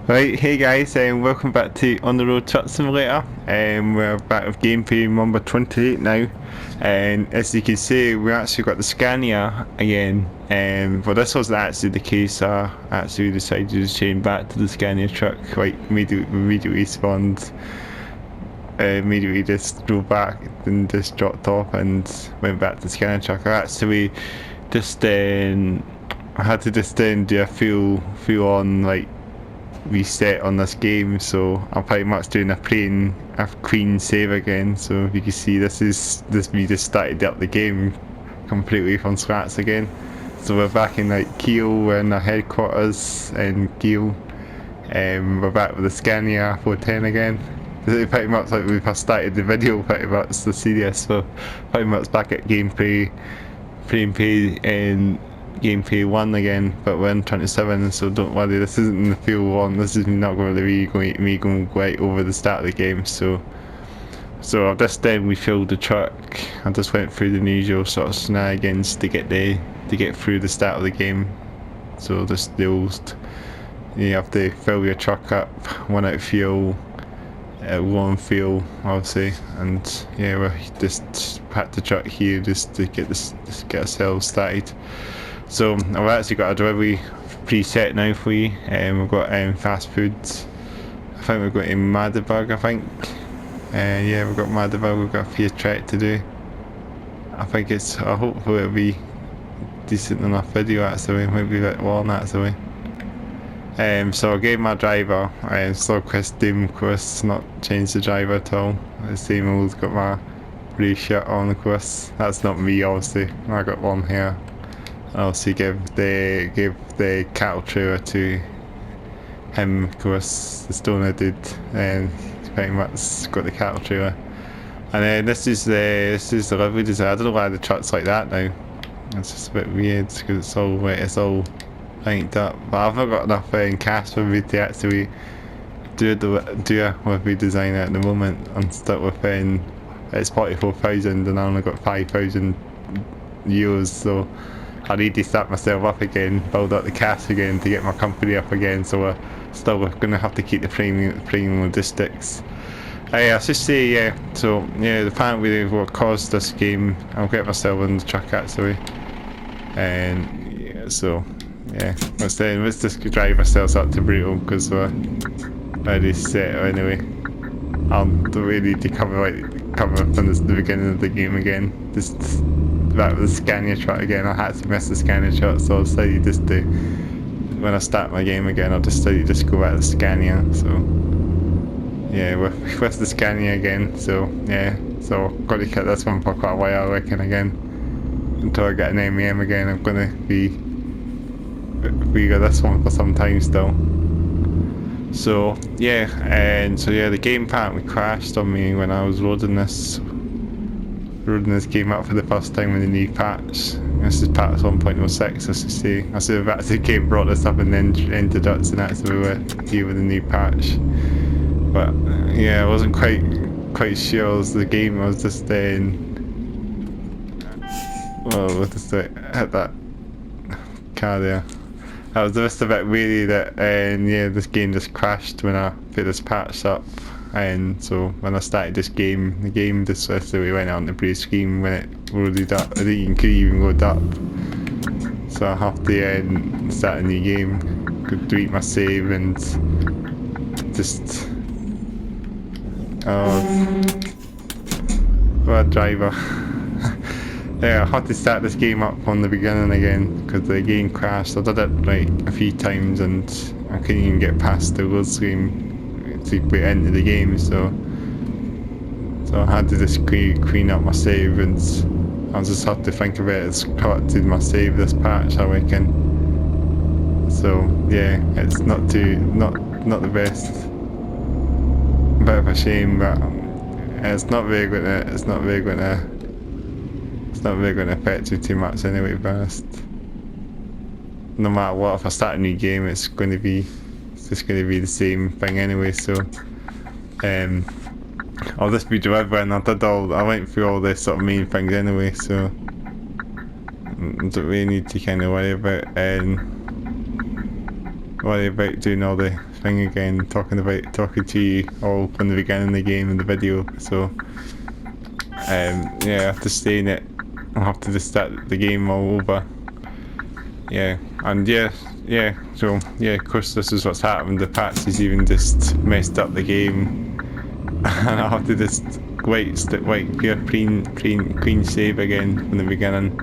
Right, hey guys, welcome back to On the Road Truck Simulator. We're back with gameplay number 28 now, and as you can see, we actually got the Scania again. But this wasn't actually the case. I actually decided to change back to the Scania truck. Like immediately spawned, immediately just drove back and just dropped off and went back to the Scania truck. I actually just I had to just do a full on like reset on this game, so I'm pretty much doing a clean save again. So if you can see, this me just started up the game completely from scratch again. So we're back in like Kiel, we're in our headquarters in Kiel. We're back with the Scania R410 again. Pretty much like we first started the video, pretty much the series. So pretty much back at gameplay and gameplay 1 again, but we're in 27, so don't worry, this isn't the full one. This is not going to be going right over the start of the game. So I've just then refilled the truck. I just went through the usual sort of shenanigans to get through the start of the game. So just you have to fill your truck up, run out of fuel, low on fuel obviously, and yeah, we're just packed the truck here just to get ourselves started. So I've actually got a delivery preset now for you. We've got fast foods. I think we've got in Magdeburg, I think. Yeah, we've got Magdeburg, we've got a few trek to do. I think hopefully it'll be decent enough video actually, maybe a bit long actually. So I gave my driver, slow quest dim course, not changed the driver at all. The same old, got my blue shirt on of course. That's not me obviously, I got one here. I also give the cattle trailer to him, of course, the stoner dude, and he's pretty much got the cattle trailer. And then this is the livery designer. I don't know why the truck's like that now. It's just a bit weird because it's all linked up. But I've not got enough cash for me to actually do a livery designer at the moment. I'm stuck with it's 44,000 and I only got 5,000 euros, so I need to start myself up again, build up the cash again to get my company up again. So we're going to have to keep the premium logistics. I should say, yeah, so yeah, apparently what caused this game, I'll get myself in the truck actually, and yeah, so yeah, let's just drive ourselves up to Brutal because we're already set anyway. Don't really need to cover from the beginning of the game again. Just back with the Scania truck again. I had to miss the Scania truck, so I decided just to, when I start my game again, I'll just go back to the Scania. So yeah, with the Scania again. So yeah, so I've got to cut this one for quite a while, I reckon, again, until I get an MEM again. I'm gonna be got this one for some time still. So yeah, and so yeah, the game apparently crashed on me when I was loading this game up for the first time with the new patch. This is patch 1.06, as you see. I should have actually game brought this up and then introduced and actually we were here with the new patch. But yeah, I wasn't quite sure it was the game. I was just well, let's just hit that car there. I was just a bit weary that yeah, this game just crashed when I put this patch up, and so when I started this game, the game just literally went on the blue screen when it loaded up. I think you could even load up, so I have to start a new game, could delete my save and just what a driver. Yeah, I had to start this game up from the beginning again because the game crashed. I did it like a few times and I couldn't even get past the load screen to get into the game, so I had to just clean up my save, and I just had to think of it as corrupted my save this patch, I reckon. So yeah, it's not the best. A bit of a shame, but it's not really going to affect you too much anyway, to be honest. No matter what, if I start a new game, it's just going to be the same thing anyway. So I'll just be delivering. I went through all the sort of main things anyway, so I don't really need to kind of worry about worry about doing all the thing again, talking to you all from the beginning of the game and the video. So yeah, I have to stay in it. I'll have to just start the game all over. Yeah, and yeah, so yeah, of course this is what's happened. The patch has even just messed up the game, and I'll have to just do a clean save again from the beginning.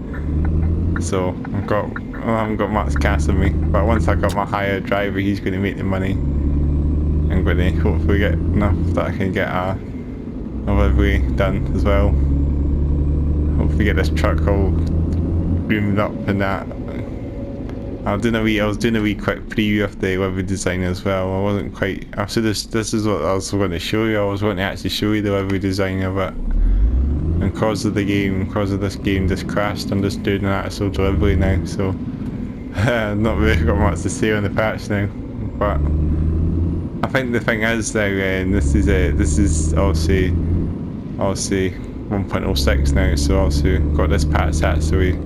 So I haven't got much cash on me, but once I got my hired driver, he's going to make the money. I'm going to hopefully get enough that I can get a livery done as well. Hopefully get this truck all groomed up and that. I was doing a wee quick preview of the Livery Designer as well. I wasn't quite. After this is what I was going to show you. I was going to actually show you the Livery Designer, but because of this game just crashed, I'm just doing an actual delivery now. So not really got much to say on the patch now. But I think the thing is now, this is obviously 1.06 now. So obviously got this patch actually.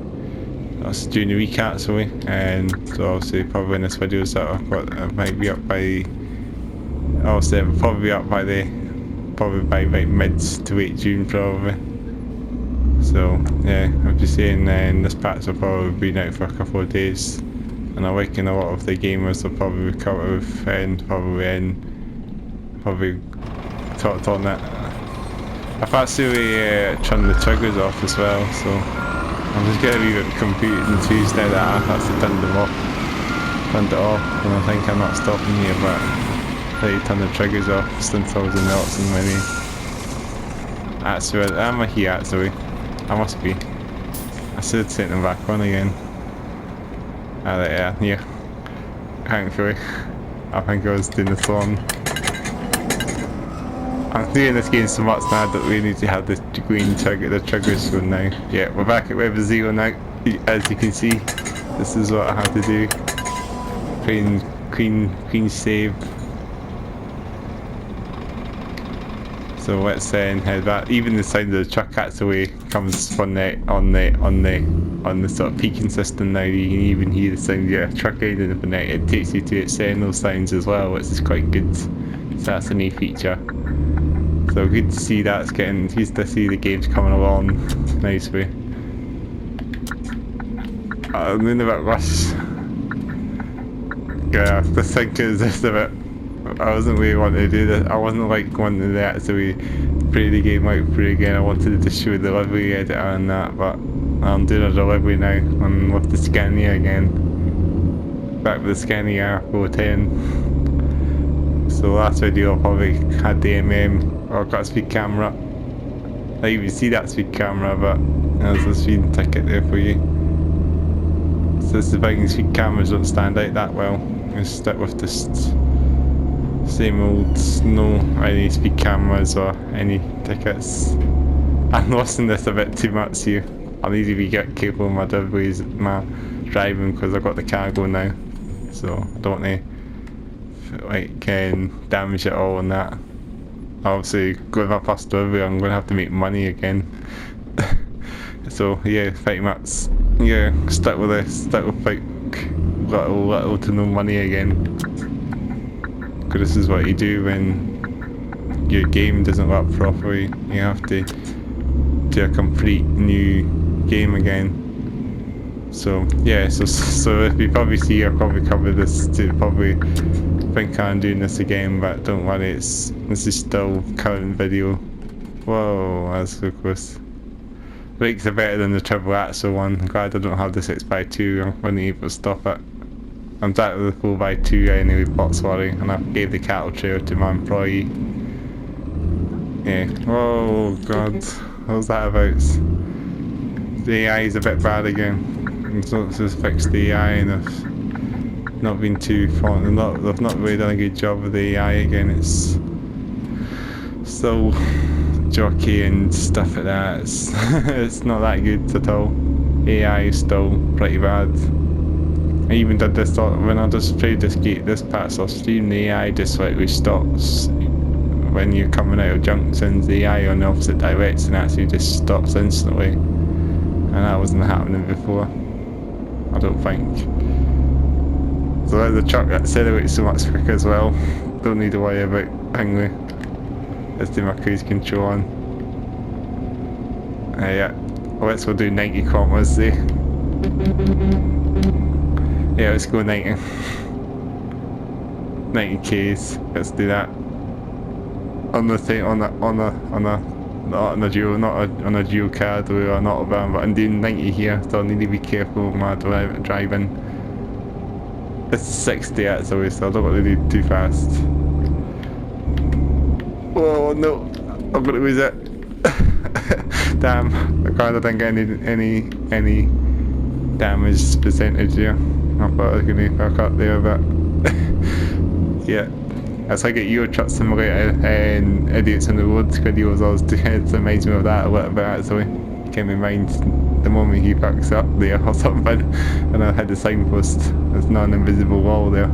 That's doing the recap, sorry, and so obviously probably in this video that I've got, it might be up by, obviously it'll probably be up by by mid to late June probably. So yeah, I'm just saying this patch will probably be out for a couple of days, and I reckon a lot of the gamers will probably recover with probably talked on it. I've actually turned the triggers off as well, so I'm just getting a wee bit confused now that I've actually turned it off, and I think I'm not stopping here, but I turned the triggers off since I was in the option menu. Actually, am I here actually? I must be. I should set them back on again. There, yeah, here. Thankfully. I think I was doing this wrong. I'm doing this game so much now that we need to have the green the triggers on now. Yeah, we're back at level 0 now. As you can see, this is what I have to do. Clean save. So let's head back. Even the sound of the truck actually comes from on the sort of peaking system now. You can even hear the sound of your truck engine from it. It takes you to its signal sounds as well, which is quite good. So that's a new feature. So good to see that's used to see the games coming along nicely. I'm in a bit rushed. Yeah, the thing is just a bit. I wasn't really wanting to do this. I wasn't like wanting to actually play the game out through again. I wanted to show the livery editor and that, but I'm doing a delivery now. I'm with the Scania again. Back with the Scania R410. So last video I probably had the or got a speed camera. I even see that speed camera, but there's a speed ticket there for you. So it's the thing, speed cameras don't stand out that well. Just stick with this same old, no any speed cameras or any tickets. I'm losing this a bit too much here. I need to be careful with my deliveries, my driving, because I've got the cargo now. So I don't want to like damage it all on that. Obviously, with my first delivery, I'm going to have to make money again. So yeah, pretty much, yeah, stuck with like little to no money again. Because this is what you do when your game doesn't work properly. You have to do a complete new game again. So yeah, so if you probably see, I'll probably cover this to probably think I'm doing this again, but don't worry, this is still current video. Whoa, that's so close. Brakes are better than the triple axle one. I'm glad I don't have the 6x2. I wasn't able to stop it. I'm back with the 4x2 anyway, box worry, and I gave the cattle trailer to my employee. Yeah. Oh god, what was that about? The AI is a bit bad again. So it's just fixed the AI and I've not been too fond. They've not really done a good job with the AI again. It's still jockey and stuff like that. It's not that good at all. AI is still pretty bad. I even did this when I just played this patch off stream. The AI just like stops when you're coming out of junctions. The AI on the opposite direction actually just stops instantly, and that wasn't happening before, I don't think. So the truck accelerates so much quicker as well. Don't need to worry about hanging. Let's do my cruise control on. Yeah, let's go do 90 kilometers there. Yeah, let's go 90. 90 k's. Let's do that. On the thing, on a dual, not on a dual card or an autobahn, but I'm doing 90 here, so I need to be careful with my driving. It's 60 actually, so I don't want to do too fast. Oh no, I'm gonna lose it. Damn, I didn't get any damage percentage here. I thought I was gonna fuck up there, but yeah. That's like a Euro Truck Simulator and Idiots on the Road videos I was doing. It reminds me of that a little bit actually. Came in mind the moment he backs up there or something, and I had the signpost. There's not an invisible wall there.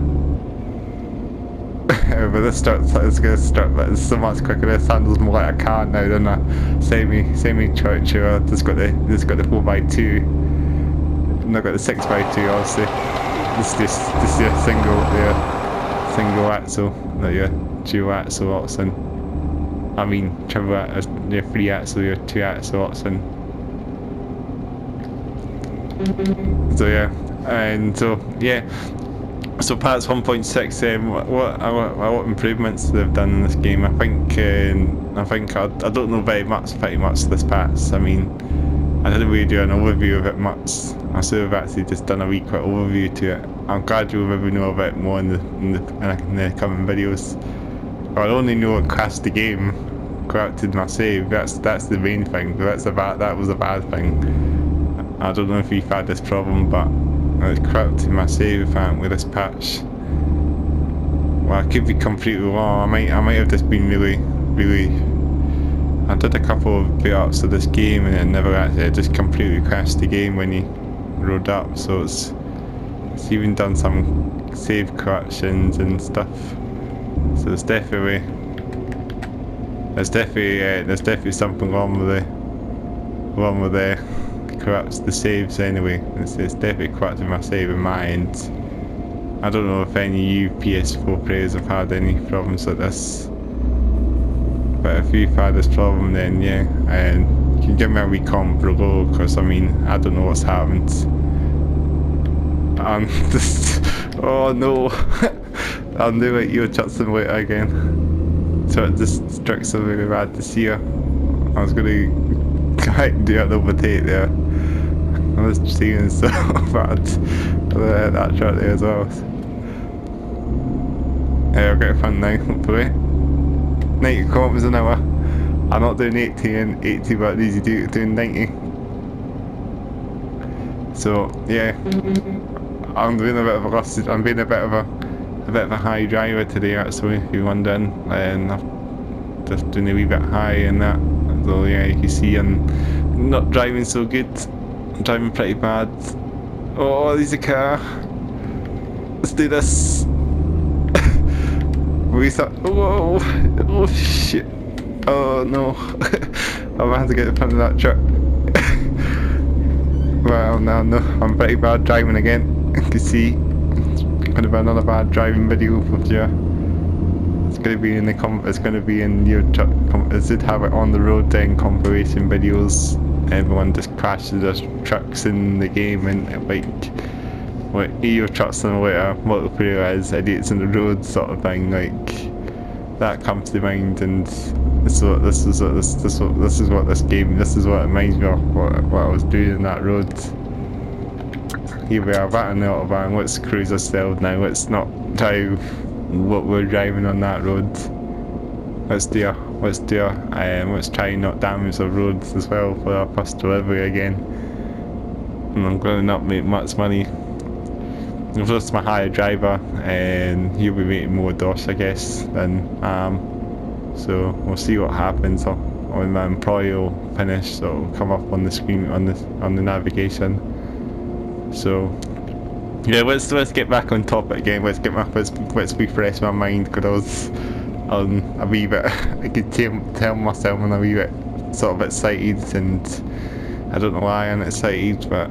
But this starts, it's gonna start, but it's so much quicker. This handles more like a car now than a semi truck. Just got the 4x2. And I've got the 6x2 obviously. This is a single single axle, not your dual axle oxen. I mean triple axle, your 3 axle, your 2 axle oxen. So yeah, and so yeah. So parts 1.6, what improvements they've done in this game? I think I don't know very much, pretty much this parts. I mean, I didn't really do an overview of it much. I should have actually just done a wee quick overview to it. I'm glad you'll maybe know a bit more in the coming videos. I only know it crashed the game, corrupted my save. That's the main thing. That was a bad thing. I don't know if you've had this problem, but it's corrupted my save apparently with this patch. Well, I could be completely wrong. I might have just been really. I did a couple of bit-ups of this game and it just completely crashed the game when you load up. So it's even done some save corruptions and stuff. So there's definitely something wrong with the corrupts the saves anyway. It's definitely corrupting my save in my end. I don't know if any of you PS4 players have had any problems like this, but if you've had this problem, then yeah, and you can give me a wee comment below, because I mean, I don't know what's happened. Just, oh no, I'll do it, Euro Truck Simulator again. So it just struck so really bad to see her. I was gonna do an overtake there. I was seeing so bad. That truck there as well. Yeah, I'll get fun now, hopefully. 90 kilometers an hour. I'm not doing 80, but it's easy to do 90. So yeah, I'm doing a bit of a loss. I'm being a bit of a high driver today, actually, if you're wondering, and I'm just doing a wee bit high and that. So yeah, you can see I'm not driving so good. I'm driving pretty bad. Oh, there's a car. Let's do this. Whoa, oh shit. Oh no. I'm gonna have to get in front of that truck. Well, no, I'm pretty bad driving again. You can see. Gonna be another bad driving video for you. It's gonna be in your truck. It should have it on the road then compilation videos. Everyone just crashes their trucks in the game, and like what Euro Truck Simulator multiplayer is, idiots on the road sort of thing, like that comes to mind. And this is what it reminds me of what I was doing in that road. Here we are back on the autobahn. Let's cruise ourselves now. Let's not drive what we're driving on that road. Let's try and not damage the roads as well for our first delivery again. And I'm going to not make much money. I've lost my hire driver, and he'll be making more dosh, I guess, than so we'll see what happens. When my employee will finish, so it'll come up on the screen on the navigation. So yeah, let's get back on topic again. Let's refresh my mind, because I was a wee bit. I could tell myself I'm a wee bit sort of excited, and I don't know why I'm excited, but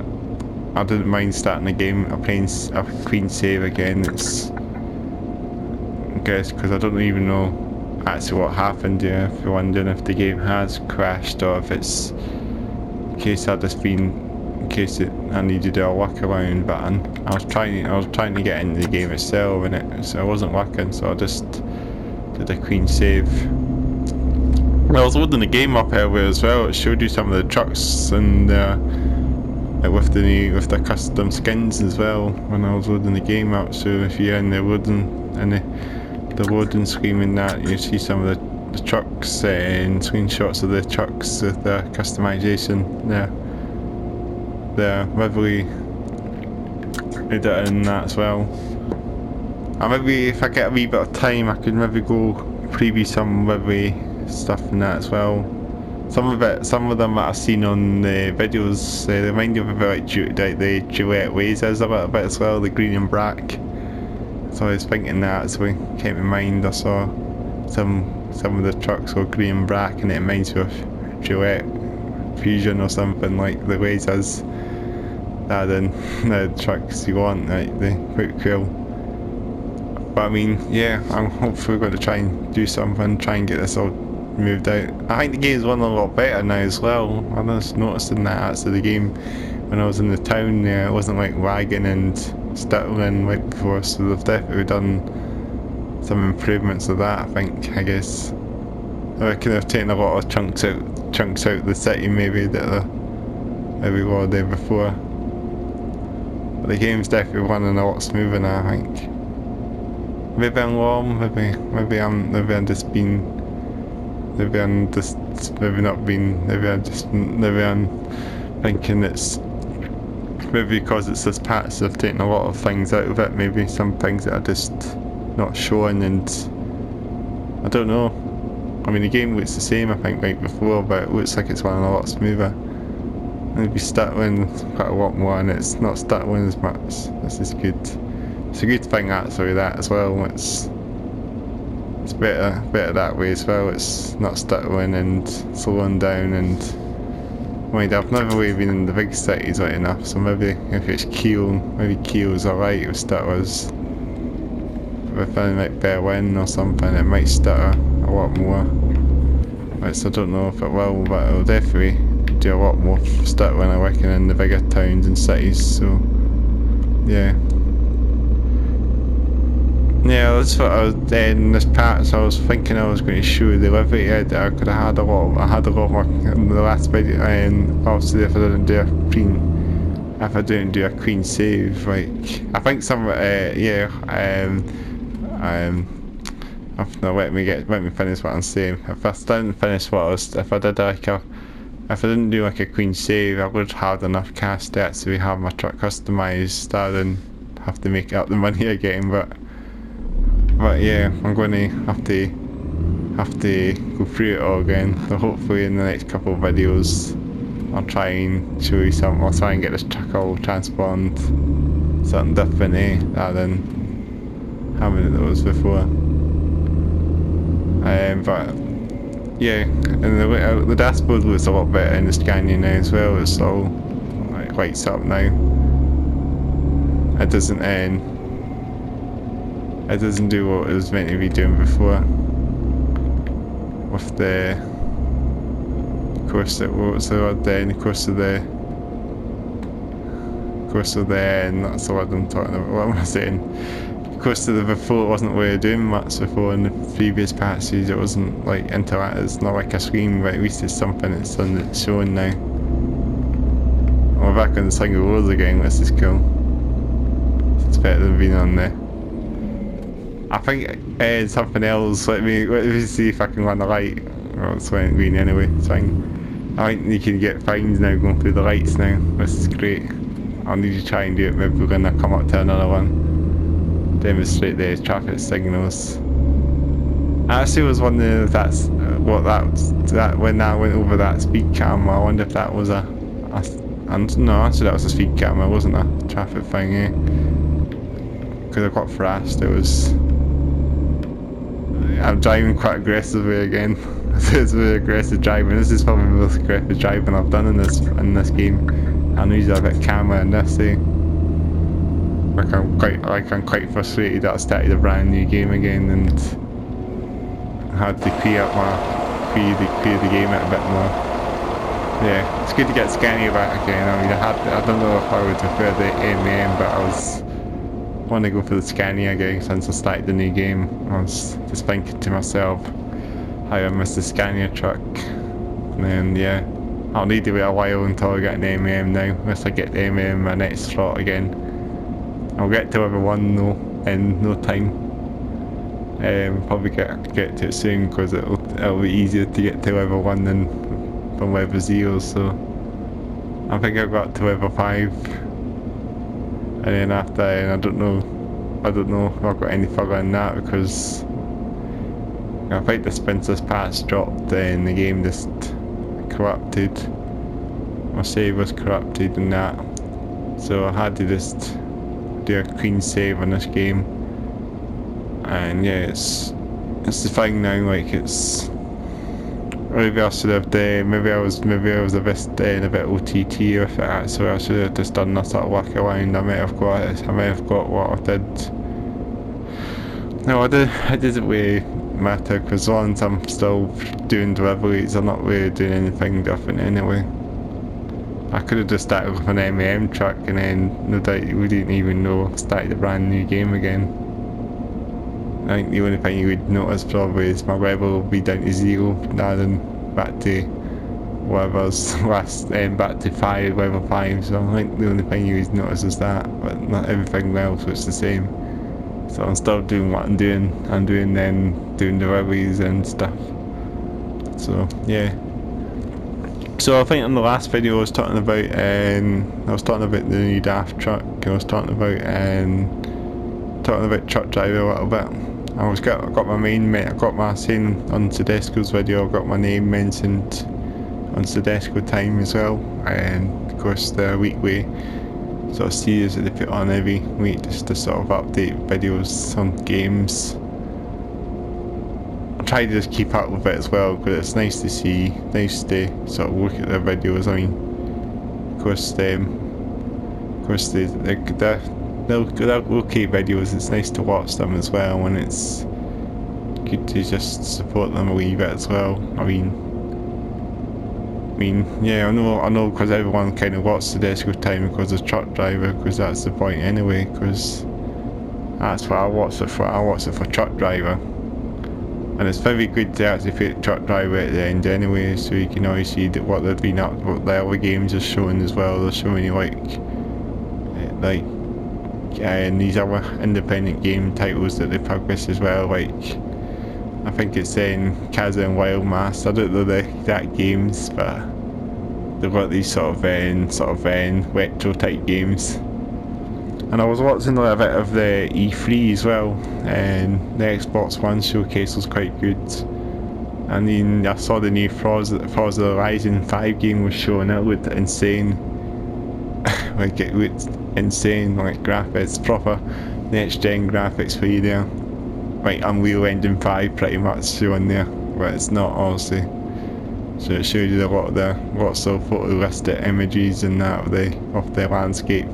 I didn't mind starting the game, playing a clean save again. It's, I guess, because I don't even know actually what happened. Yeah, if you're wondering if the game has crashed or if it's in case I just been, in case I needed to do a workaround. But I was trying to get into the game itself, and it wasn't working. So I just did a clean save. I was loading the game up earlier as well. It showed you some of the trucks and with the custom skins as well when I was loading the game up. So if you're in the loading screen and that, you see some of the trucks and screenshots of the trucks with the customization there. The livery editor and that as well. And maybe if I get a wee bit of time, I could maybe go preview some livery stuff and that as well. Some of them that I've seen on the videos, they remind me of a bit like the duet Wazers a little bit as well, the green and black. So I was thinking that, so it came to mind. I saw some of the trucks were green and black, and it reminds me of duet fusion or something like the Wazers. That in the trucks you want, like the quite cool. But I mean, yeah, I'm hopefully going to try and do something, try and get this all moved out. I think the game's run a lot better now as well. I was noticing that actually the game, when I was in the town there, it wasn't like lagging and stuttering like before, so they've definitely done some improvements of that, I guess. I reckon they've taken a lot of chunks out the city maybe that we were there before. But the game's definitely running a lot smoother now, I think. Maybe I'm wrong, maybe I'm thinking it's maybe because it's this patch they've taken a lot of things out of it, maybe some things that are just not showing, and I don't know. I mean the game looks the same I think like before, but it looks like it's running a lot smoother. Maybe stuttering quite a lot more, and it's not stuttering as much. This is good. It's a good thing actually, that as well. It's better that way as well. It's not stuttering and slowing down. And mind, I've never really been in the big cities right enough, so maybe if it's Kiel, maybe Kiel's alright with stutters. If I like Berlin or something, it might stutter a lot more. Which I don't know if it will, but it'll definitely do a lot more stuttering, I reckon, in the bigger towns and cities. So yeah. Yeah, that's what I was in this part. So I was thinking I was going to show the livery editor. I could have had a lot more in the last video, and obviously if I didn't do a clean save, like I think some let me finish what I'm saying. If I didn't do like a clean save, I would have enough cash to actually have my truck customised rather than have to make up the money again. But yeah, I'm going to have to go through it all again. So hopefully in the next couple of videos I'll try and show you something. I'll try and get this truck all transformed something different, rather than having it was before. But yeah, and the dashboard looks a lot better in the Scania now as well. It's all like lights up now. It doesn't do what it was meant to be doing before. With the course that was the word there, and the course of the and that's the word I'm talking about. What am I saying? Of course, the before it wasn't really doing much before in the previous patches. It wasn't like interactive. It's not like a screen, but at least it's something that's showing now. We're back on the single roads again. This is cool. It's better than being on there. I think something else. Let me see if I can run the light. Oh, it's went green anyway. It's fine. I think you can get fines now going through the lights now. This is great. I'll need to try and do it. Maybe we're gonna come up to another one. Demonstrate the traffic signals. I actually was wondering if that's when I went over that speed camera. I wonder if that was no, actually that was a speed camera. It wasn't a traffic thing, because I got thrashed. I'm driving quite aggressively again. It's very aggressive driving. This is probably the most aggressive driving I've done in this game. I know a bit camera in this, eh? I'm quite frustrated that I started a brand new game again and had to clear the game out a bit more. Yeah, it's good to get Scania back again. I mean, I don't know if I would prefer the M, but I want to go for the Scania again since I started the new game. I was just thinking to myself how I miss the Scania truck. And then, yeah, I'll need to wait a while until I get an M now, unless I get the M in my next slot again. I'll get to level 1 though, in no time. Probably get to it soon because it'll be easier to get to level 1 than from level 0, so I think I got to level 5. And then after that, I don't know if I've got any further than that because I think the Spencer's Pass dropped and the game just corrupted. My save was corrupted and that. So I had to just do a clean save on this game. And yeah, it's the thing now, like it's maybe I should have maybe I was a bit OTT with it, so I should have just done that sort of workaround. I might have got what I did. No, it doesn't really matter because as long as I'm still doing deliveries, I'm not really doing anything different anyway. I could have just started with an M truck and then no doubt we didn't even know I started a brand new game again. I think the only thing you would notice probably is my level will be down to 0 rather than back to whatever's last, back to 5, level 5, so I think the only thing you would notice is that, but not everything else was the same. So I'm still doing what I'm doing then doing the deliveries and stuff. So yeah. So I think in the last video I was talking about the new DAF truck. I was talking about truck driver a little bit. I got my saying on Soedesco's video. I got my name mentioned on Soedesco Time as well, and of course the weekly sort of series that they put on every week just to sort of update videos on games. I try to just keep up with it as well because it's nice to sort of look at their videos. I mean, of course they're okay videos. It's nice to watch them as well, and it's good to just support them a wee bit as well. I mean, yeah, I know, because everyone kind of watches Soedesco Time because of truck driver, because that's the point anyway. Because that's what I watch it for. I watch it for truck driver, and it's very good to actually put truck driver at the end anyway, so you can always see what they've been up, what the other games are showing as well. They're showing you and these other independent game titles that they publish as well, like I think it's saying Kaza and Wildmass. I don't know the exact games, but they've got these sort of retro type games. And I was watching a little bit of the E3 as well, and the Xbox One showcase was quite good. And then I saw the new Forza Horizon 5 game was showing. It looked insane. Like it looked insane, like graphics, proper next gen graphics for you there. Like Unreal Engine 5 pretty much showing there, but it's not obviously. So it showed you lots of photorealistic images and that of the landscape.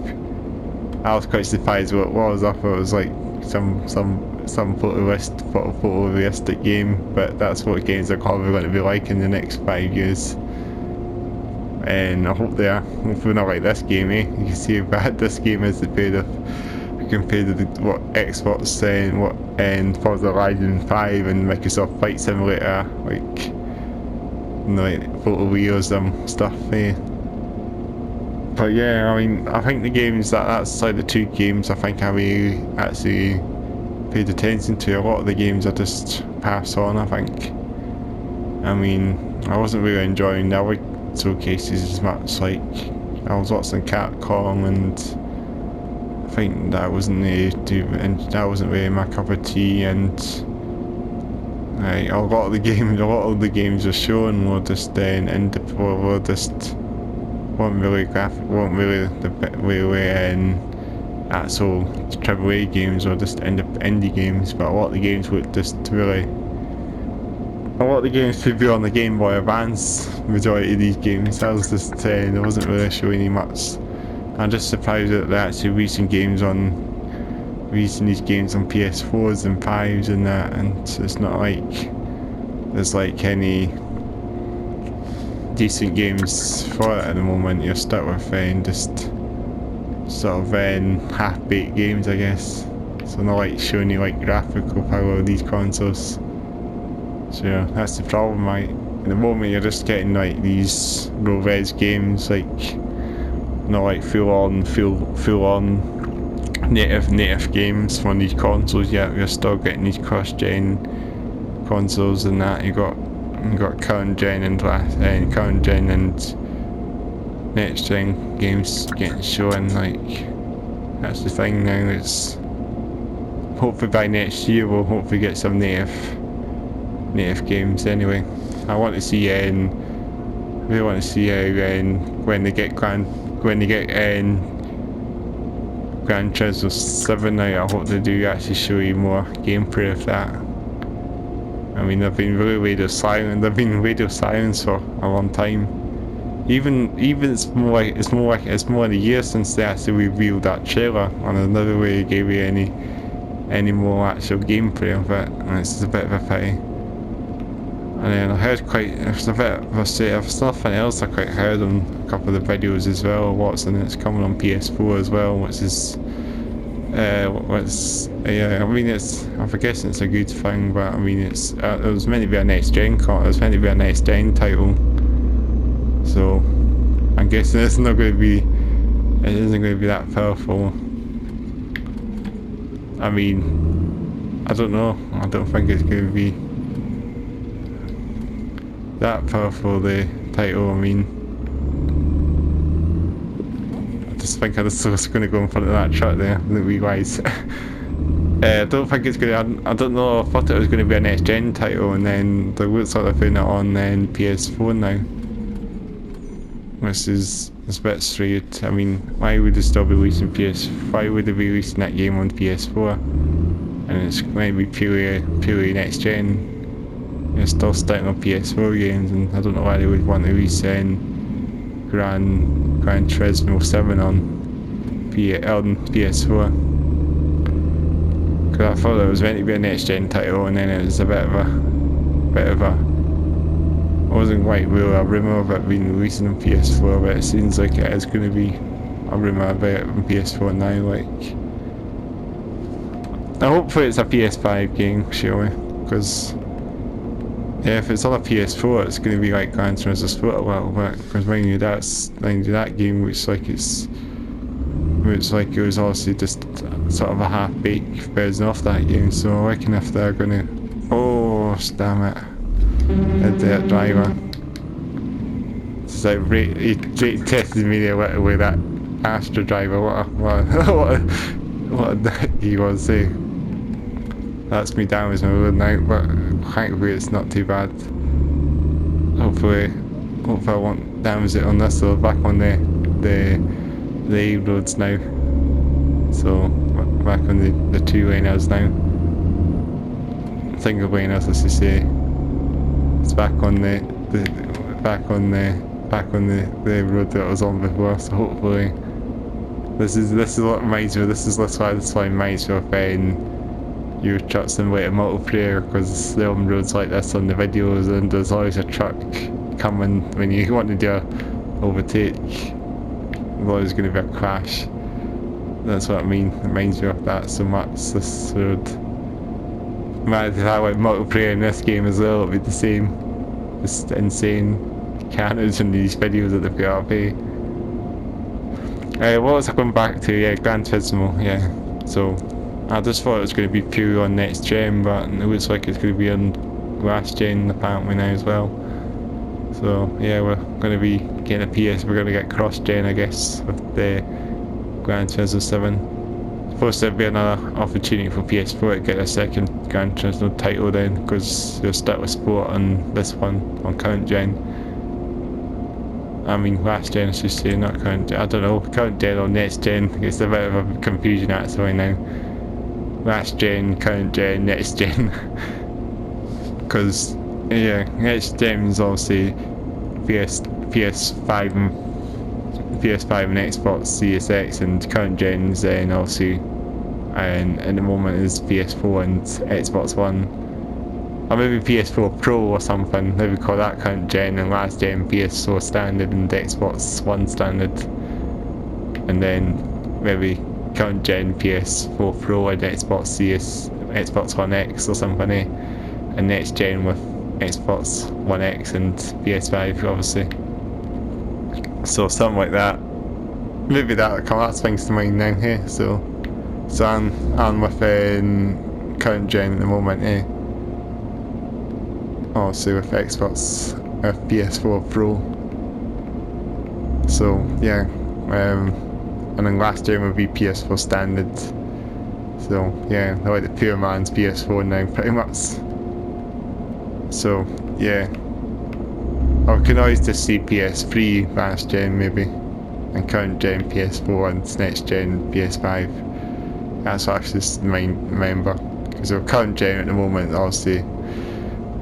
I was quite surprised what it was. I thought it was like some photorealistic game, but that's what games are probably going to be like in the next 5 years. And I hope they are. Hopefully not like this game, eh? You can see how bad this game is compared to what Xbox saying, and Forza Horizon 5 and Microsoft Flight Simulator, like photo realism stuff, eh? But yeah, I mean, I think the games that's like the 2 games I think I really actually paid attention to. A lot of the games I just pass on, I think. I mean, I wasn't really enjoying the other showcases as much. Like I was watching Capcom, and I think that wasn't really my cup of tea. And like a lot of the games are shown were just weren't really actual AAA games or just indie games. But a lot of the games looked just really a lot of the games should be on the Game Boy Advance. Majority of these games, I was just saying, there wasn't really showing any much. I'm just surprised that they're actually releasing these games on PS4s and 5s and that, and it's not like there's like any decent games for it at the moment. You're stuck with just sort of half-baked games, I guess. So not like showing you like graphical power of these consoles. So yeah, that's the problem, right? At the moment you're just getting like these low-res games, like not like full-on native games from these consoles yet. You're still getting these cross-gen consoles and that. You got current gen and next gen games getting shown. Like, that's the thing now. It's hopefully by next year we'll hopefully get some native games anyway. I want to see really want to see how when they get Gran Turismo 7 out, I hope they do actually show you more gameplay of that. I mean, they've been really radio silent. They've been radio silent for a long time. Even it's more than a year since they actually revealed that trailer, and there's never really gave you any more actual gameplay of it, and it's just a bit of a pity. And then I heard there's nothing else I quite heard on a couple of the videos as well. It's coming on PS4 as well, which is I mean, I'm guessing it's a good thing, but I mean it was meant to be a next gen title, so I'm guessing it isn't going to be that powerful. I mean, I don't know. I don't think it's going to be that powerful, the title. I mean, I just think I was going to go in front of that truck there, didn't realise. I don't think it's going to, I don't know, I thought it was going to be a next gen title, and then they looks like they're putting it on PS4 now, which is a bit straight. I mean, why would they still be releasing why would they be releasing that game on PS4? And it's going to be purely next gen. You're still sticking on PS4 games, and I don't know why they would want to resend Gran Turismo 7 on PS4. Because I thought it was meant to be a next gen title, and then it was a bit of a it wasn't quite really a rumour of it being released on PS4, but it seems like it is going to be a rumour about it on PS4 now. Like, hopefully it's a PS5 game, surely, because yeah, if it's on a PS4, it's going to be like Gran Turismo Sport a little bit. Because mind you, that game looks like it was obviously just sort of a half-baked version of that game. So I reckon if they're going to, oh damn it, the driver. It's like he tested me there with that Astra driver. What he was saying. That's me down as my road now, but thankfully it's not too bad. Hopefully I won't damage it on this, so back on the roads now. So back on the two laners now. Single laners, as you say. It's back on the road that I was on before. So hopefully this is what reminds me. This why reminds me of your trucksimulator multiplayer, because they're on roads like this on the videos, and there's always a truck coming when you want to do a overtake. There's always going to be a crash. That's what I mean. It reminds me of that so much. This road. Imagine if I went multiplayer in this game as well, it'd be the same. Just insane carnage in these videos that they've got up here. What was I going back to? Yeah, Gran Turismo. Yeah. So I just thought it was going to be pure on next gen, but it looks like it's going to be on last gen apparently now as well. So yeah, we're going to be getting a we're going to get cross gen, I guess, with the Gran Turismo 7. Supposed to be another opportunity for PS4 to get a second Gran Turismo title then, because you're stuck with Sport on this one, on current gen. I mean last gen, I should say, not current gen. I don't know, current gen or next gen, it's a bit of a confusion actually now. Last gen, current gen, next gen. Because yeah, next gen's obviously PS5 and Xbox Series X, and current gens then obviously, and at the moment is PS4 and Xbox One, or maybe PS4 Pro or something. Maybe call that current gen, and last gen PS4 standard and Xbox One standard, and then maybe current gen PS4 Pro and Xbox One X or something, and next gen with Xbox One X and PS5 obviously. So something like that. Maybe that'll come. That springs to mind now here. So I'm with current gen at the moment here. Also with Xbox PS4 Pro. So yeah, and then last gen would be PS4 standard. So yeah, I like the pure man's PS4 now pretty much. So yeah, I can always just see PS3 last gen maybe, and current gen PS4 and next gen PS5. That's what I just remember. So current gen at the moment obviously.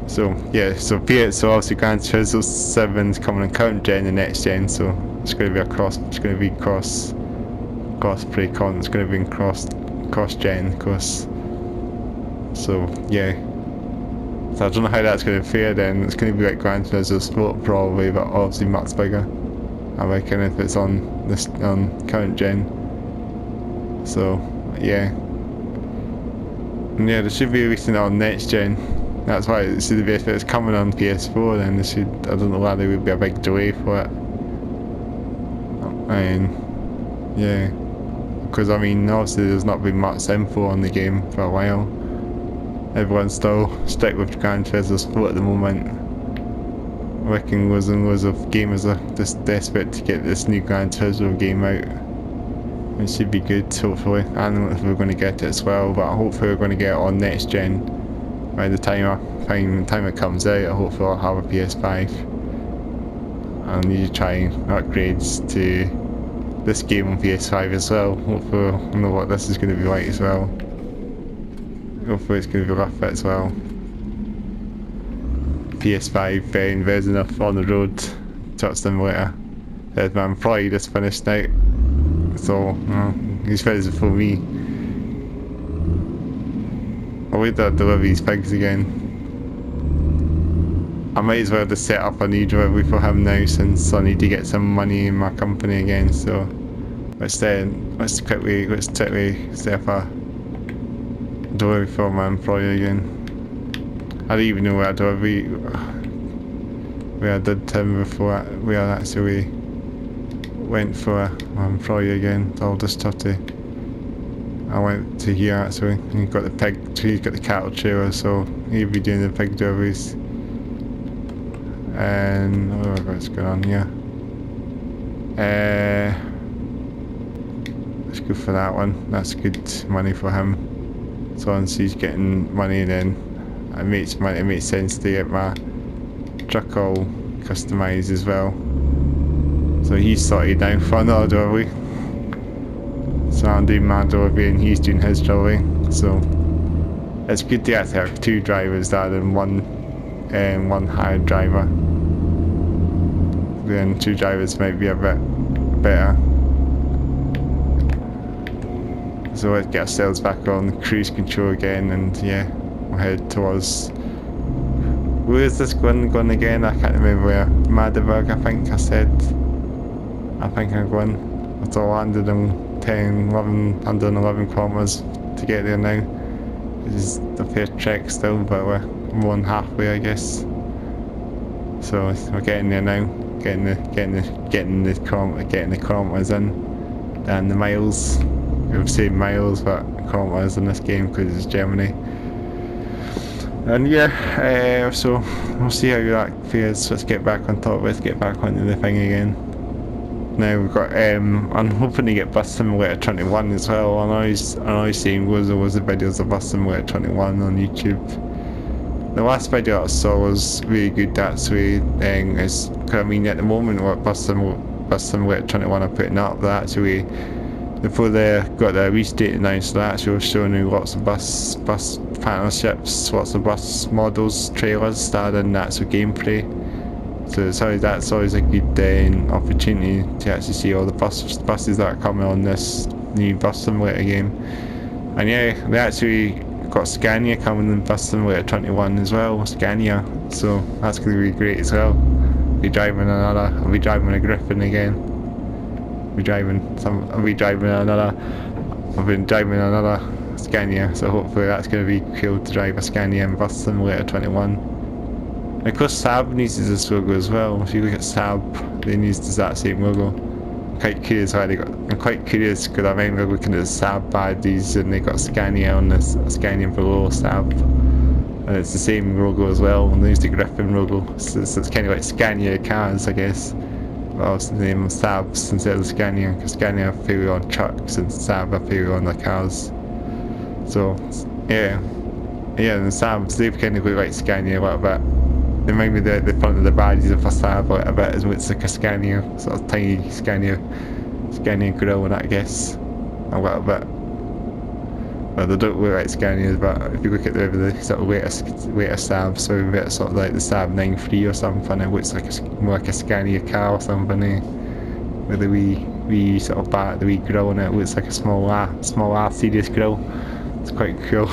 So yeah, so obviously Gran Turismo 7's coming in current gen and next gen, so it's going to be cross play con. It's going to be cross gen, of course. So yeah. So I don't know how that's going to fare then. It's going to be like Gran Turismo Sport probably, but obviously much bigger, I reckon, if it's on current gen. So yeah. And yeah, there should be releasing it on next gen. That's why it should be, if it's coming on PS4 then there should, I don't know why there would be a big delay for it. And yeah, because I mean obviously there's not been much info on the game for a while. Everyone's still stuck with Gran Turismo Sport at the moment. I reckon loads and loads of gamers are just desperate to get this new Gran Turismo game out. It should be good, hopefully. I don't know if we're going to get it as well, but hopefully we're going to get it on next gen. By the time it comes out, hopefully I'll have a PS5. I'll need to try upgrades to this game on PS5 as well. Hopefully I'll know what this is going to be like as well. Hopefully it's going to be worth it as well. PS5 version of On the Road Truck Simulator. My employee just finished now, so he's finished for me. I'll wait to deliver these pigs again. I might as well just set up a new delivery for him now, since I need to get some money in my company again. So let's quickly set up a delivery for my employer again. I don't even know where I did him before. We actually went for my employer again. So I'll just have to. I went to here actually, and he's got the cattle trailer, so he'll be doing the pig deliveries. And what's going on here? Let's go for that one. That's good money for him. So once he's getting money, then it makes sense to get my truck all customised as well. So he's sorted now for another delivery. So I'm doing my delivery and he's doing his delivery. So it's good to actually have two drivers rather than one hired driver. Then two drivers might be a bit better. So let's get ourselves back on cruise control again, and yeah, we'll head towards, where is this going again? I can't remember where. Magdeburg, I think I said. I think I'm going. It's all 111 kilometers to get there now. It's a fair trek still, but we're more than halfway, I guess. So we're getting there now. Getting the kilometers in, and the miles. We would say miles, but kilometers in this game because it's Germany. And yeah, so we'll see how that fares. Let's get back on top. Let's get back onto the thing again. Now we've got. I'm hoping to get Bus Simulator 21 as well. I know seeing loads of videos of Bus Simulator 21 on YouTube. The last video I saw was really good. That's way thing is. I mean, at the moment, what Bus Simulator 21 are putting up, they're actually before they got their restate now, so they're actually showing you lots of bus partnerships, lots of bus models, trailers that are in the actual gameplay. So that's always a good opportunity to actually see all the buses that are coming on this new bus simulator game. And yeah, they actually got Scania coming in Bus Simulator 21 as well, Scania. So that's going to be great as well. I'll be driving a Griffin again. I've been driving another Scania, so hopefully that's going to be cool to drive a Scania in Bus Simulator 21. And of course Saab uses this logo as well. If you look at Saab, they use the exact same logo. I'm quite curious because I remember looking at the Saab badges and they got Scania on this, Scania below Saab. And it's the same logo as well, and they use the Griffin logo. So it's kind of like Scania cars, I guess. Well, it's the name of Saabs instead of Scania, because Scania appear on trucks and Saab appear on the cars. So, yeah, and the Saabs, they kind of look like Scania a little bit. They might be the front of the badges of a Saab a little bit, as it's like a Scania, sort of tiny Scania grill in it, I guess, a little bit. Well, they don't look like Scanias, but if you look at the sort of latest Saab, so maybe it's sort of like the Saab 9.3 or something, it looks like more like a Scania car or something, with the wee sort of the wee grill in it. It looks like a small R series grill. It's quite cool.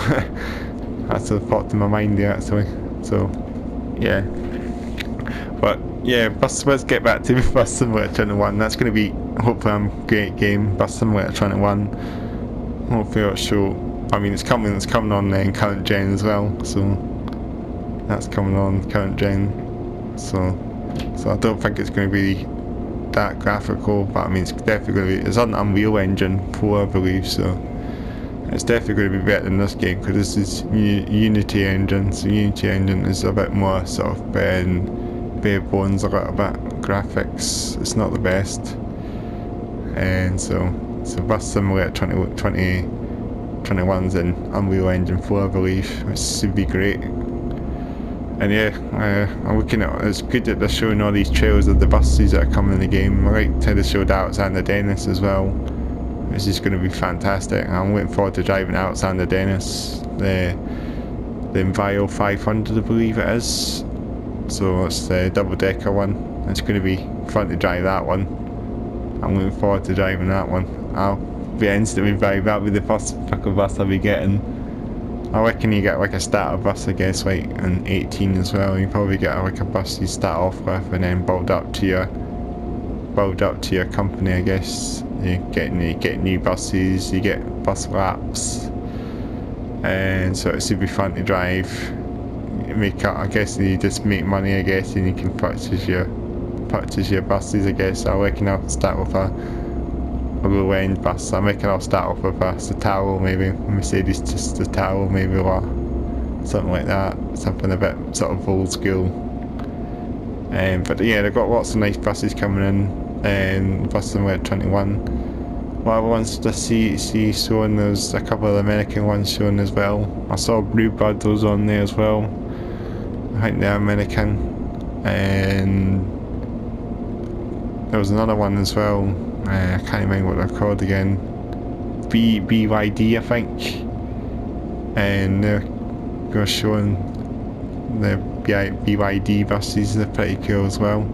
That's what popped in my mind there actually. So yeah, but yeah, let's get back to Bus Simulator 21. That's going to be hopefully a great game, Bus Simulator 21. Hopefully it'll show. I mean, it's coming on in current gen as well, so that's coming on current gen. So I don't think it's going to be that graphical, but I mean, it's definitely going to be. It's on Unreal Engine 4, I believe, so it's definitely going to be better than this game because this is Unity engine. So Unity engine is a bit more sort of bare bones, a little bit graphics. It's not the best, and so Bus Simulator 2021's in Unreal Engine 4, I believe, which should be great. And yeah, I'm looking at it's good that they're showing all these trails of the buses that are coming in the game. I like how they showed Alexander Dennis as well, which is going to be fantastic. I'm looking forward to driving Alexander Dennis, the Enviro 500, I believe it is. So it's the double-decker one. It's going to be fun to drive that one. I'm looking forward to driving that one. I'll be instantly very, that'll be the first fucking bus I'll be getting. I reckon you get like a starter bus, I guess, like an 18 as well. You probably get like a bus you start off with and then build up to your company, I guess. You get new buses, you get bus laps, and so it should be fun to drive. I guess you just make money, I guess, and you can purchase your buses, I guess. I reckon I'll start with a low end bus. I reckon I'll start off with a Citaro, maybe Mercedes just Citaro, maybe, or something like that, something a bit sort of old school. But yeah, they've got lots of nice buses coming in, and Bus Simulator 21. What I wanted to see showing, there's a couple of American ones showing as well. I saw Bluebird was on there as well. I think they're American, and there was another one as well. I can't remember what they're called again. BYD, I think, and they're showing the BYD buses. They're pretty cool as well,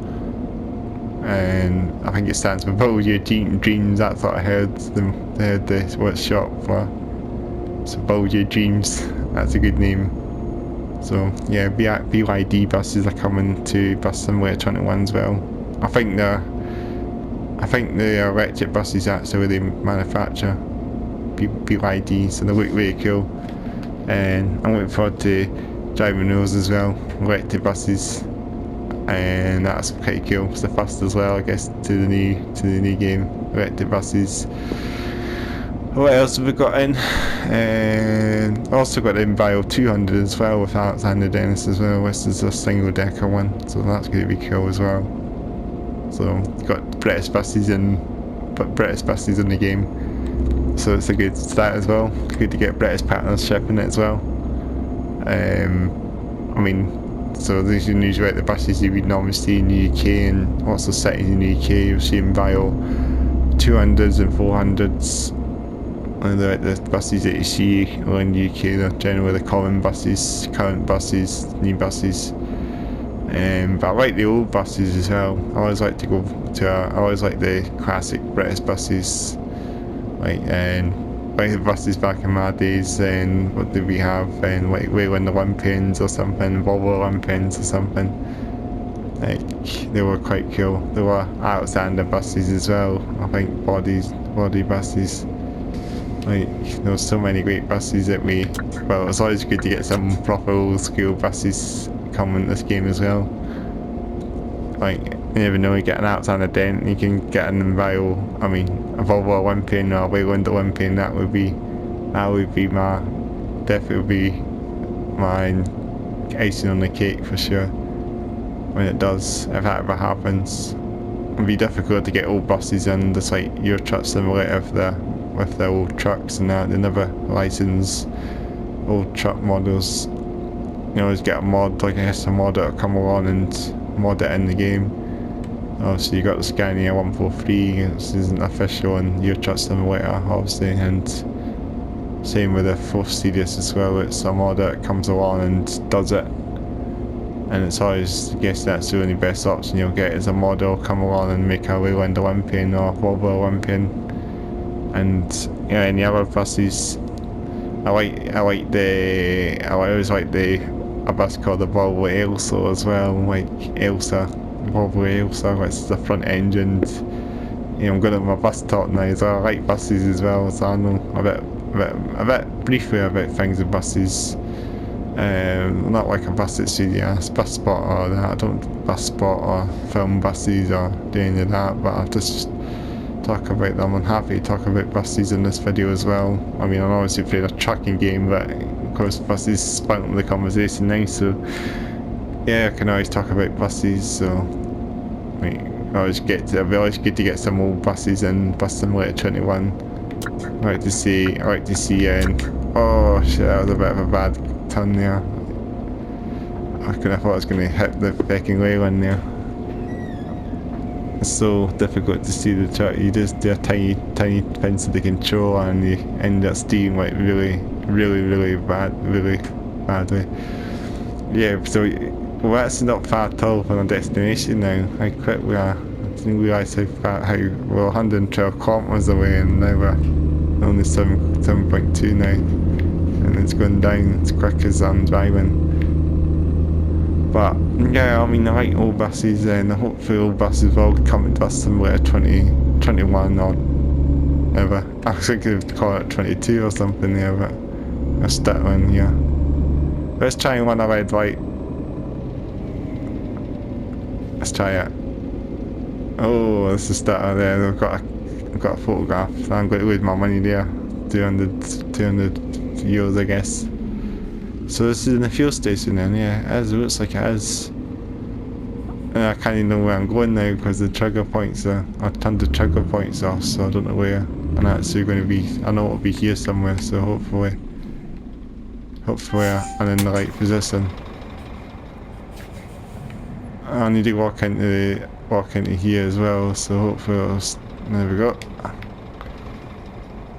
and I think it stands for Build Your Dreams. That's what I heard. They heard this what it's short for. So Build Your Dreams. That's a good name. So yeah, BYD buses are coming to Bus Simulator 21 as well. I think the electric buses actually where they manufacture BYD, so they look really cool, and I'm looking forward to driving those as well, electric buses, and that's pretty cool. It's the first as well, I guess, to the new game, electric buses. What else have we got in? And also got the Enviro 200 as well with Alexander Dennis as well. This is a single decker one, so that's going to be cool as well. So got British buses in the game, so it's a good start as well. Good to get British partnership in it as well. I mean, so these are usually like the buses you would normally see in the UK and lots of cities in the UK. You'll see Enviro 200s and 400s. They're like the buses that you see around the UK. They're generally the common buses, current buses, new buses. But I like the old buses as well. I always like to go to. I always like the classic British buses, like the buses back in my days. And what did we have? And like Wayland Olympians or something, Volvo Olympians or something. Like they were quite cool. There were Alexander buses as well. I think body buses. Like there were so many great buses that well, it's always good to get some proper old school buses come in this game as well. Like you never know, you get an Alexander Dent, you can get an Enviro, a Volvo Olympian or a Wayland Olympian. That would be my icing on the cake for sure. When it does, if that ever happens, it'd be difficult to get old buses in. Just like your truck simulator with the old trucks and that, they never license old truck models. You always get a mod, like a modder to come along and mod it in the game. Obviously you got the Scania R410, which isn't official in your truck simulator obviously, and same with the 4th series as well. It's a modder that comes along and does it, and it's always, I guess that's the only best option you'll get, is a modder will come along and make a Wayland Olympian or Volvo Olympian. And any other buses, I always like a bus called the Volvo Elsa as well, like Volvo Elsa, which is the front engined. I'm good at my bus talk now, so I like buses as well, so I know a bit briefly about things with buses. Not like a bus at studios, bus spot or that. I don't bus spot or film buses or do any of that, but I just talk about them. I'm happy to talk about buses in this video as well. I'm obviously playing a trucking game, but of course buses spun the conversation now, so yeah, I can always talk about buses. So it'd be always good to get some old buses in Bus Simulator 21. I like to see oh shit, that was a bit of a bad turn there. I thought I was going to hit the fucking railing there. It's so difficult to see the truck. You just do a tiny pins to the controller and you end up steering like really badly. Yeah, so we're actually not far at all from our destination now. How quick we are. I didn't realise how we're 112 kilometres away, and now we're only 7.2 now, and it's going down as quick as I'm driving. But yeah, I like old buses, and hopefully old buses will come to Bus Simulator 2021 or ever. I think they'd call it 22 or something there, but I'll start one here. Let's try one a red light. Let's try it. Oh, this is starter there. I've got a photograph. So I'm going to lose my money there. 200 euros, I guess. So this is in the fuel station then, yeah, it looks like it is. And I can't even know where I'm going now because the trigger points I turned the trigger points off, so I don't know where. And actually going to be, I know it'll be here somewhere, so hopefully I'm in the right position. I need to walk into here as well, so hopefully there we go.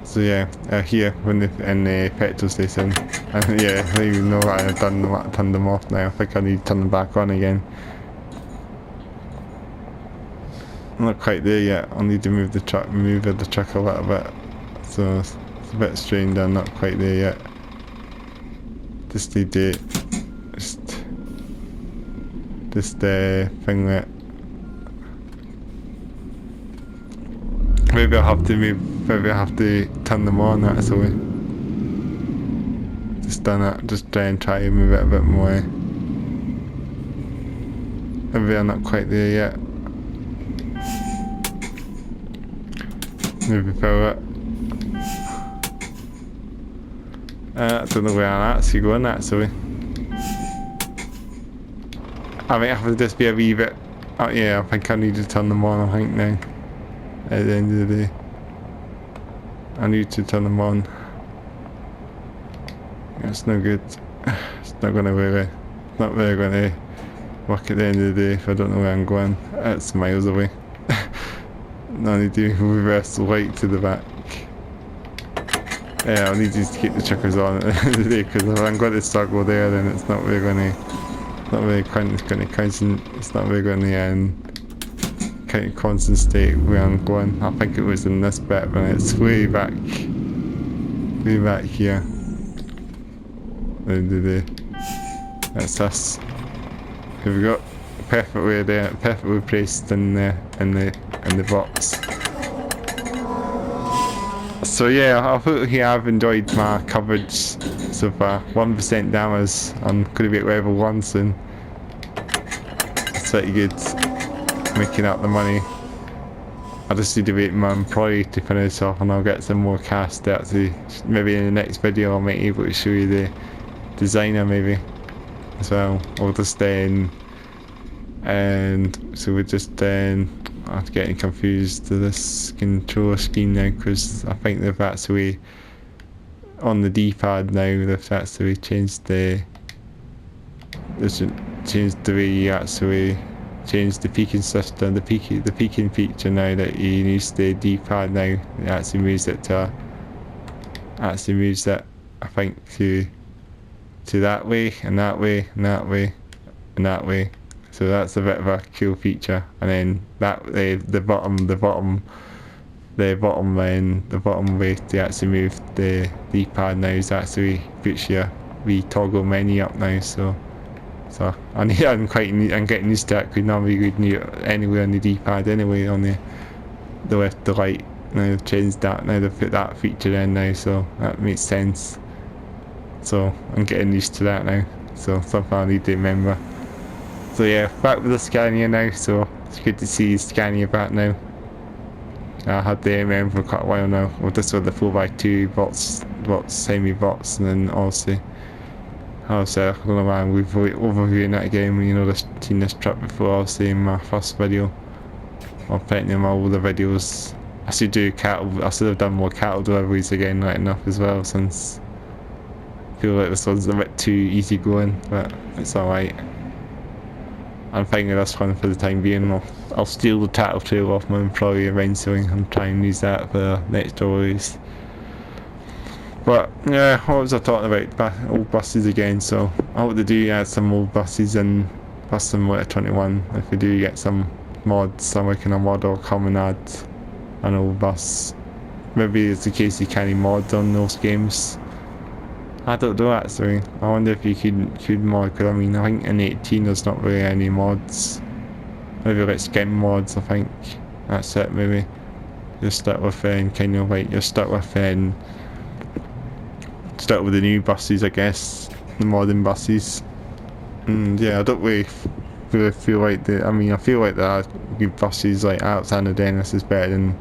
So yeah, here in the petrol station, and yeah, I even know I've turned them off now. I think I need to turn them back on again. I'm not quite there yet. I'll need to move the truck a little bit, so it's a bit strained. I'm not quite there yet. Just need to thing that. Maybe I'll have to turn them on actually. Just try and move it a bit more. Maybe I'm not quite there yet. Maybe power it. I don't know where I'm actually going actually. I might have to just be a wee bit. Oh yeah, I think I need to turn them on, I think now. At the end of the day, I need to turn them on. It's no good. It's not really going to work at the end of the day if I don't know where I'm going. It's miles away. No, I need to reverse the light to the back. Yeah, I need to keep the checkers on at the end of the day, because if I'm going to struggle there, then it's not really going to, it's not really going to kind of constant state where I'm going. I think it was in this bit, but it's way back here. That's us. Here we go. Perfectly there, perfectly placed in the box. So yeah, I hope you have enjoyed my coverage so far. 1% damage. I'm going to be at level 1 soon. It's pretty good. Making up the money. I just need to wait for my employee to finish off, and I'll get some more cash to actually, maybe in the next video I might be able to show you the designer maybe as well. Or just then, and so we're just then, I'm getting confused to this controller scheme now, because I think they've actually, on the D-pad now, they've actually changed the way you actually change the peaking system, the peaking feature now, that you use the D-pad now. It actually moves it I think to that way, and that way, and that way, and that way. So that's a bit of a cool feature. And then that the bottom way to actually move the D-pad now is actually puts your toggle menu up now. So I'm getting used to it, because normally you'd need it anywhere on the D-pad anyway, on the left, the right. Now they've changed that. Now they've put that feature in now, so that makes sense. So I'm getting used to that now. So something I need to remember. So yeah, back with the Scania now, so it's good to see Scania back now. I had the MM for quite a while now. Well, this was the 4x2 bots, semi-bots, and then obviously, I don't know why I'm overviewing that again when seen this truck before, obviously in my first video. Or plenty of my older videos. I should have done more cattle deliveries again right enough as well, since I feel like this one's a bit too easy going, but it's alright. I'm finding this one for the time being. I'll steal the tattle trail off my employee eventually and try and use that for next stories. But yeah, what was I talking about? Old buses again. So I hope they do add some old buses in Bus Simulator 21. If we do get some mods, I'm working on a mod or come and add an old bus. Maybe it's the case you can't mod on those games. I don't know actually. I wonder if you could mod, because I mean, I think in 18 there's not really any mods. Maybe like skin mods, I think. That's it maybe. You're stuck with kind of like, you're stuck with the new buses, I guess. The modern buses. And yeah, I don't really feel like I feel like the good buses like Alexander Dennis is better than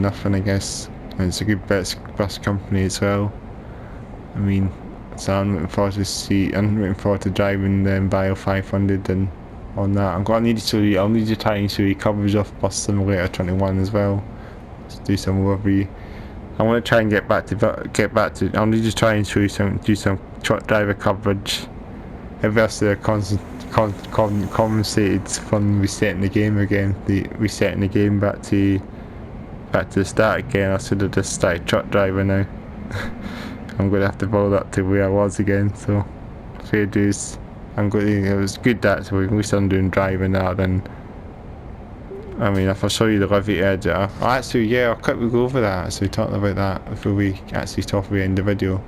nothing, I guess. And it's a good bus company as well. I mean, so I'm looking forward to driving the Bio 500 and on that. I'll need to try and show you coverage of Bus Simulator 21 as well. Just do some review. I want to try and get back to. I'll need to try and show you do some truck driver coverage. If they're compensated from resetting the game again, resetting the game back to the start again. I should have just started truck driver now. I'm going to have to follow that to where I was again. So fair dues. It was good that, so at least I'm doing driving now. Then I mean, if I show you the Livery editor, I'll quickly go over that. So talking about that before we actually talk about the end of the video.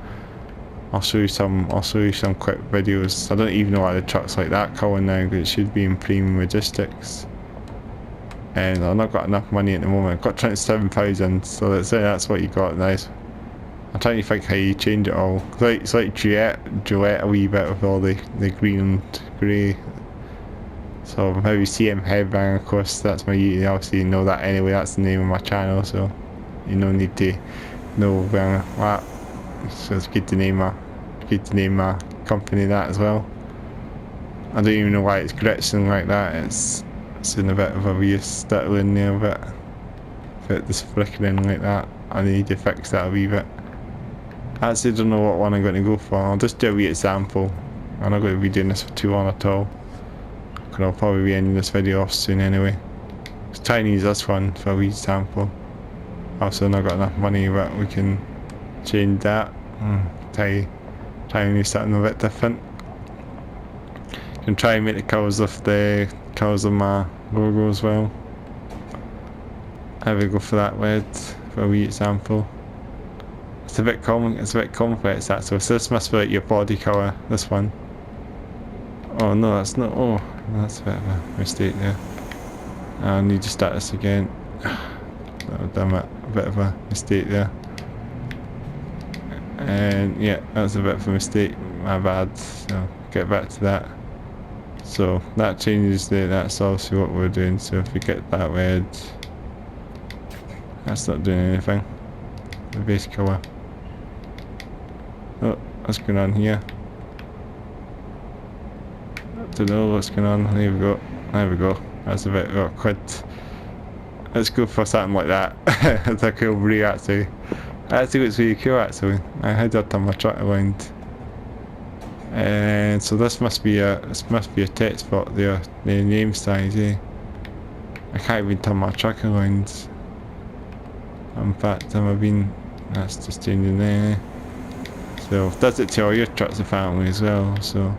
I'll show you some quick videos. I don't even know why the truck's like that color now, because it should be in premium logistics. And I've not got enough money at the moment. I've got 27,000, so that's what you got. Nice. I'm trying to think how you change it all. It's like Duet a wee bit with all the green and grey. So maybe CM Headbang, of course, that's you obviously know that anyway, that's the name of my channel, so you don't need to know that. So it's good to name my company that as well. I don't even know why it's glitching like that. It's in a bit of a weird stutter in there, but if it's just flickering like that, I need to fix that a wee bit. I actually don't know what one I'm going to go for. I'll just do a wee example. I'm not going to be doing this for too long at all, because I'll probably be ending this video off soon anyway. Let's try and use this one for a wee sample. Also not got enough money, but we can change that. Try and use something a bit different. Can try and make the colours of my logo as well. Have we go for that word for a wee example. It's a bit complex actually. So this must be like your body colour, this one. Oh no, that's not. Oh, that's a bit of a mistake there. I need to start this again. Oh, damn it, a bit of a mistake there. And yeah, that's a bit of a mistake, my bad. So get back to that. So that changes that's also what we're doing. So if we get that word, that's not doing anything. The base colour. Oh, what's going on here? I don't know what's going on. There we go. There we go. That's a bit awkward. Let's go for something like that. It's a cool breed actually. Actually looks really cool actually. I had that on my truck around. And so this must be a text spot there. The name size, eh? I can't even turn my truck around. In fact, that's just changing there. So does it to all your trucks apparently as well. So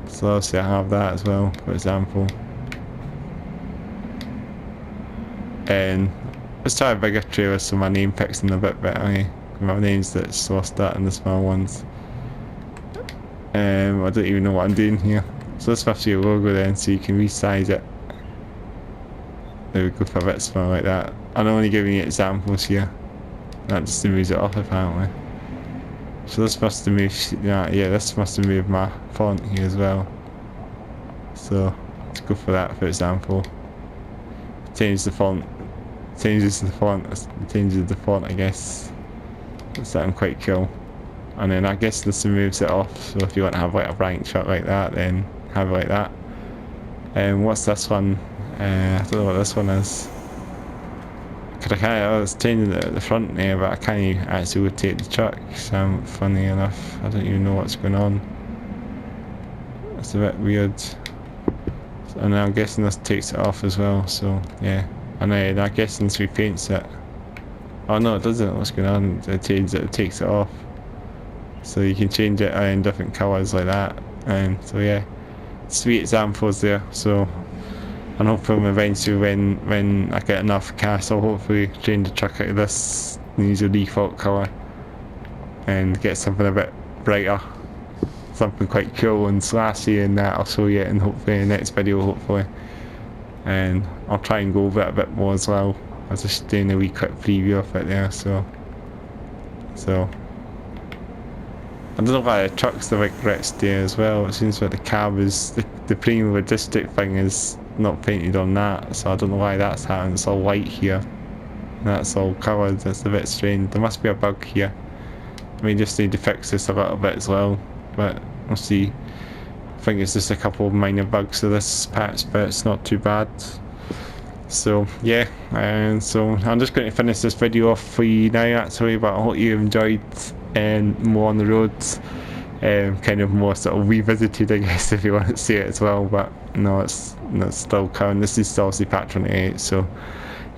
obviously I have that as well, for example. And let's try a bigger trailer so my name picks in a bit better. Eh? My name's that's lost that in the small ones. I don't even know what I'm doing here. So this must be your logo then, so you can resize it. There we go, for a bit small like that. I'm only giving you examples here. That just moves it off apparently. So this must have moved, yeah, this must have moved my font here as well. So let's go for that, for example. Change the font. Changes the font, I guess. That's something quite cool. And then I guess this moves it off, so if you want to have like a blank shot like that, then have it like that. And what's this one? I don't know what this one is. Cause it's changing the front there, but I can't actually rotate the truck, so funny enough, I don't even know what's going on. It's a bit weird. And I'm guessing this takes it off as well, so yeah. And then I'm guessing this repaints it. Oh no, it doesn't, what's going on? It changes it, it takes it off. So you can change it in different colours like that. And so yeah, sweet examples there. So and hopefully eventually when I get enough cash, I'll hopefully change the truck out of this and use a default colour and get something a bit brighter, something quite cool and slashy, and that I'll show you in hopefully in the next video hopefully. And I'll try and go over it a bit more as well. I was just doing a wee quick preview of it there, so I don't know why the truck's the right rest there as well. It seems like the cab is the premium logistic thing is not painted on that, so I don't know why that's happening. It's all white here. That's all coloured. That's a bit strange. There must be a bug here. We just need to fix this a little bit as well, but we'll see. I think it's just a couple of minor bugs to this patch, but it's not too bad. So yeah, and so I'm just going to finish this video off for you now actually, but I hope you enjoyed and more on the roads, kind of more sort of revisited I guess if you want to see it as well, but no, it's still coming. This is still obviously patch 28, so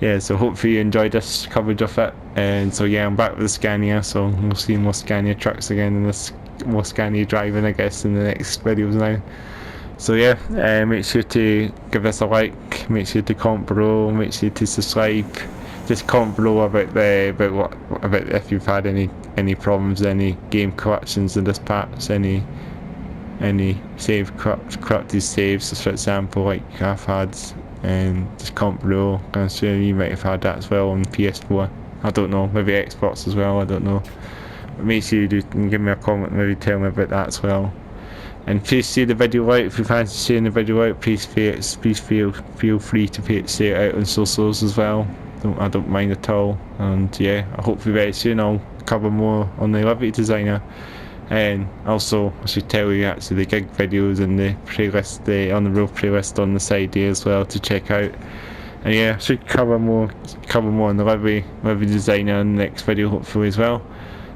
yeah, so hopefully you enjoyed this coverage of it. And so yeah, I'm back with the Scania, so we'll see more Scania trucks again and this more Scania driving I guess in the next videos now. So yeah, make sure to give this a like, make sure to comment below, make sure to subscribe. Just comment below about if you've had any problems, any game corruptions in this patch, any corrupted saves, for example, like I've had, and just comment below. I'm sure you might have had that as well on PS4. I don't know, maybe Xbox as well, I don't know. But make sure you do give me a comment, maybe tell me about that as well. And please see the video out. If you fancy seeing the video out, please feel free to say it out on socials as well. I don't mind at all. And yeah, I hope very soon I'll cover more on the Livery Designer. And also I should tell you actually the gig videos and the playlist, the on the road playlist on the side here as well to check out. And yeah, I should cover more on the Livery Designer in the next video hopefully as well.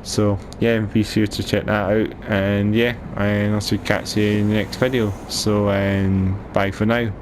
So yeah, be sure to check that out, and yeah, and I'll catch you in the next video. So bye for now.